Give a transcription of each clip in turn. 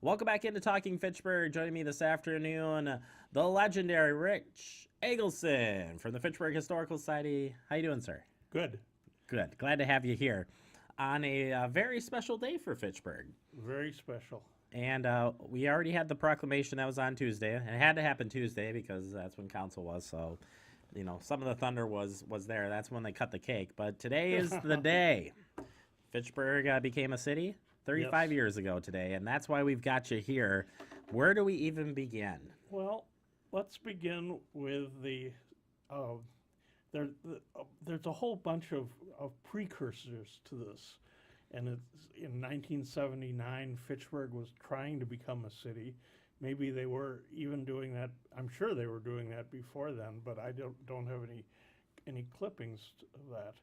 Welcome back into Talking Fitchburg. Joining me this afternoon, the legendary Rich Eggleston from the Fitchburg Historical Society. How you doing, sir? Good. Good. Glad to have you here on a very special day for Fitchburg. Very special. And we already had the proclamation that was on Tuesday. It had to happen Tuesday because that's when council was. So, you know, some of the thunder was there. That's when they cut the cake. But today is the day. Fitchburg became a city 35 Yes. years ago today, and that's why we've got you here. Where do we even begin? Well, let's begin with there's a whole bunch of precursors to this. And it's in 1979, Fitchburg was trying to become a city. Maybe they were even doing that. I'm sure they were doing that before then, but I don't have any clippings of that.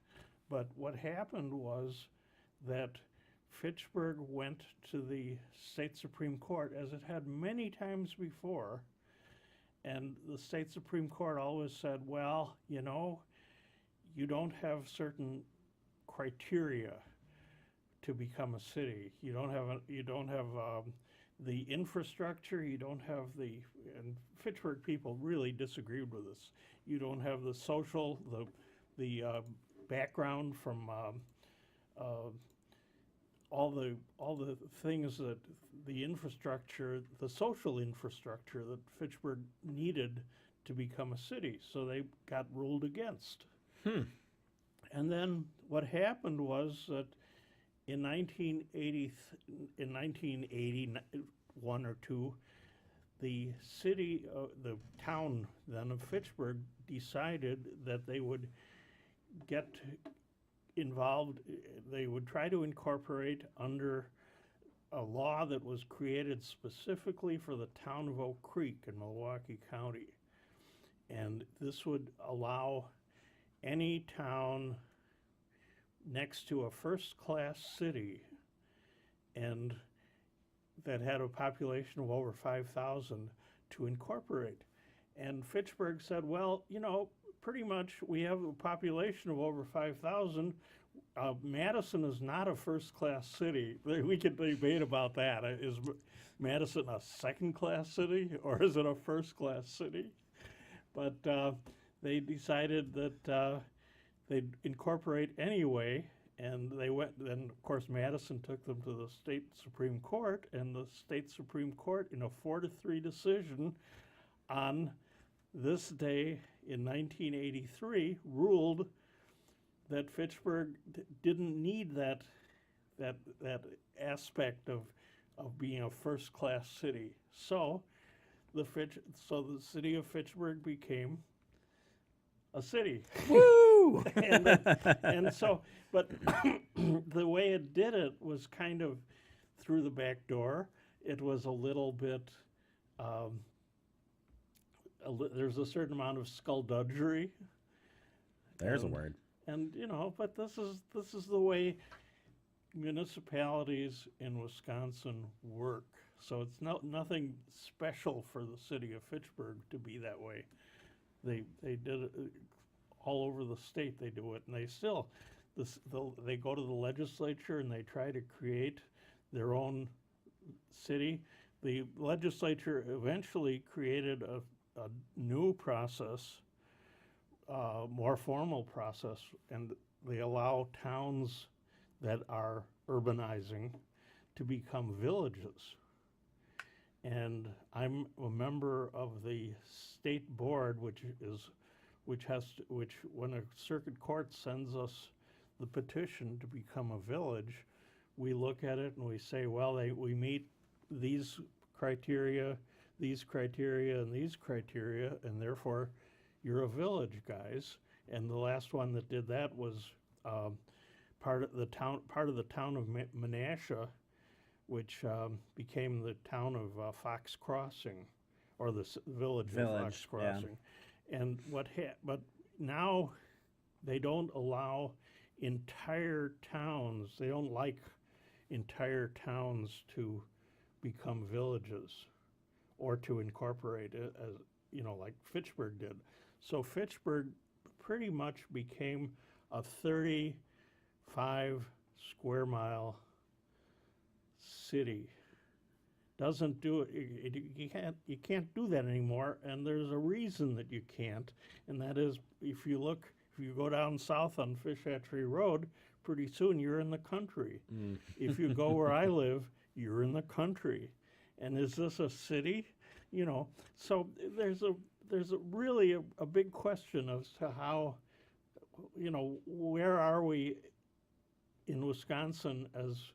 But what happened was that Fitchburg went to the state Supreme Court, as it had many times before, and the state Supreme Court always said, well, you know, you don't have certain criteria to become a city. You don't have the infrastructure. You don't have and Fitchburg people really disagreed with this. You don't have the social, the background from all the things that the infrastructure, the social infrastructure that Fitchburg needed to become a city. So they got ruled against. And then what happened was that in 1981 or two, the city, the town then of Fitchburg decided that they would get involved, they would try to incorporate under a law that was created specifically for the town of Oak Creek in Milwaukee County. And this would allow any town next to a first-class city and that had a population of over 5,000 to incorporate. And Fitchburg said, well, you know, pretty much we have a population of over 5,000. Madison is not a first-class city. We could debate about that. Is Madison a second-class city or is it a first-class city? But they decided that they'd incorporate anyway, and they went. Then, of course, Madison took them to the state Supreme Court, and the state Supreme Court, in a 4-3 decision, on this day in 1983, ruled that Fitchburg didn't need that aspect of being a first-class city. So the city of Fitchburg became a city. Woo! and so, but the way it did it was kind of through the back door. It was a little bit, there's a certain amount of skullduggery. There's a word. And, you know, but this is the way municipalities in Wisconsin work. So it's nothing special for the city of Fitchburg to be that way. They did it all over the state. They do it, and they still they go to the legislature and they try to create their own city. The legislature eventually created a new process, more formal process, and they allow towns that are urbanizing to become villages. And I'm a member of the state board, which when a circuit court sends us the petition to become a village, we look at it and we say, well, we meet these criteria, these criteria, and these criteria, and therefore you're a village, guys. And the last one that did that was part of the town of Menasha, which became the town of Fox Crossing, or the village of Fox Crossing. Yeah. And but now they don't allow entire towns. They don't like entire towns to become villages or to incorporate it, as you know, like Fitchburg did. So Fitchburg pretty much became a 35 square mile city. doesn't do it, you can't do that anymore, and there's a reason that you can't, and that is if you go down south on Fish Hatchery Road, pretty soon you're in the country. If you go where I live, you're in the country. And is this a city? You know, so there's really a big question as to how, you know, where are we in Wisconsin as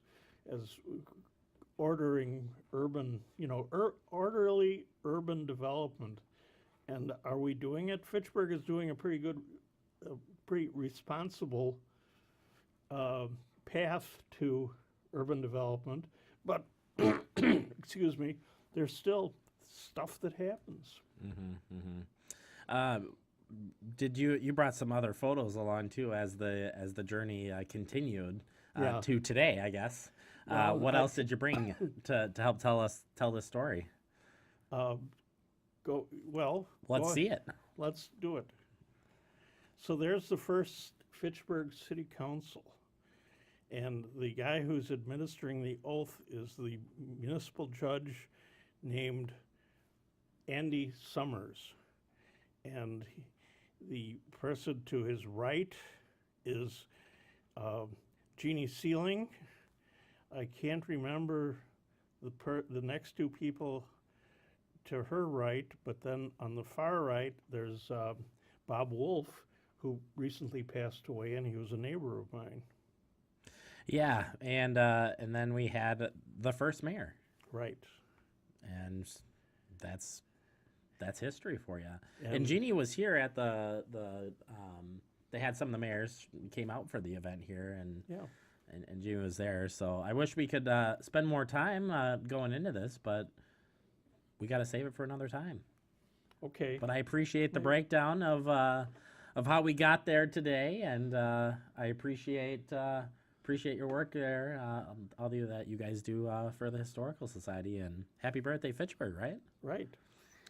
ordering urban, you know, orderly urban development, and are we doing it? Fitchburg is doing a pretty good, pretty responsible path to urban development, but excuse me, there's still stuff that happens. Did you brought some other photos along too as the journey continued to today, I guess. What else did you bring to help tell this story? Let's see it. Let's do it. So there's the first Fitchburg City Council, and the guy who's administering the oath is the municipal judge named Andy Summers, and the person to his right is Jeannie Sealing. I can't remember the next two people to her right, but then on the far right there's Bob Wolf, who recently passed away, and he was a neighbor of mine. Yeah, and then we had the first mayor. Right. And that's history for you. And Jeannie was here at the they had some of the mayors came out for the event here, and Jeannie was there. So I wish we could spend more time going into this, but we got to save it for another time. Okay. But I appreciate the breakdown of how we got there today, and I appreciate your work there, all that you guys do for the Historical Society. And happy birthday, Fitchburg, right? Right.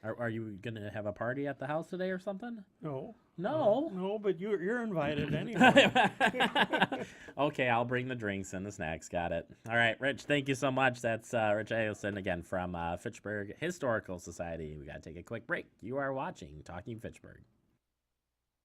Are you going to have a party at the house today or something? No. No? No, but you're invited anyway. Okay, I'll bring the drinks and the snacks. Got it. All right, Rich, thank you so much. That's Rich Adelson again from Fitchburg Historical Society. We got to take a quick break. You are watching Talking Fitchburg.